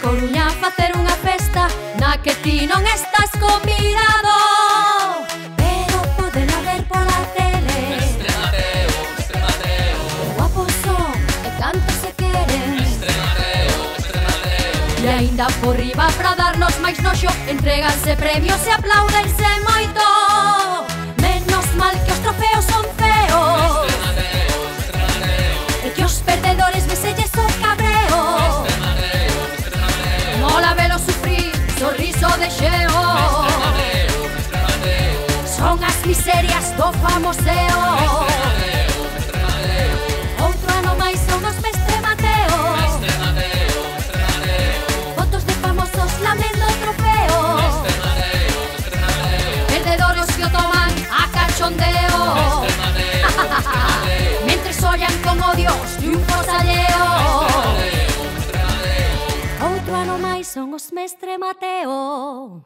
Coruña a facer unha festa na que ti non estás convidado, pero poden haber pola tele. Mestre Mateo, Mestre Mateo, Que guapos son e canto se queren. Mestre Mateo, Mestre Mateo. E aínda por riba pra darnos máis noxo, entreganse premios e aplaudense moito. Menos mal que os trofeos son feos Mestre Mateo, Mestre Mateo, e que os perdedores veselles o cabreo. Mestre Mateo, Mestre Mateo, Mola velo sufrir, sorriso de xeo. Mestre Mateo, Mestre Mateo, Son as miserias do famoseo. Mateo, Mestre Mateo, Outro ano máis son os Mestre Mateo. Mestre Mateo, Mestre Mateo, Fotos de famosos lamendo o trofeo. Mestre Mateo, Mestre Mateo, Perdedores que o toman a cachondeo. Mestre Mateo, Mestre Mateo, Mentres ollan con odio os triunfos alleos. Mestre Mateo, Outro ano máis son os Mestre Mateo.